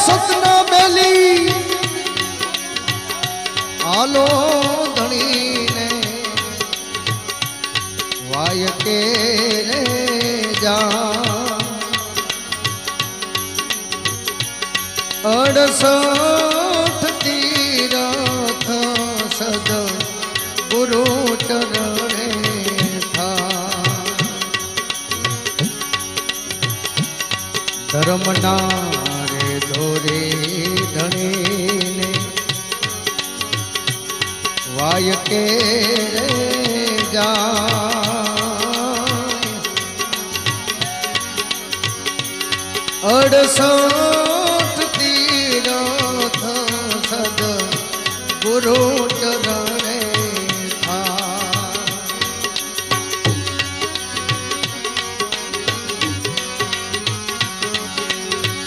સતના બેલી આલો ધણીને વાય કે રે જા 68 તીરથ સદ ગુરુ ચરણે ધર્મના રે ધોરે ધણીને વાય કે રે જાય 68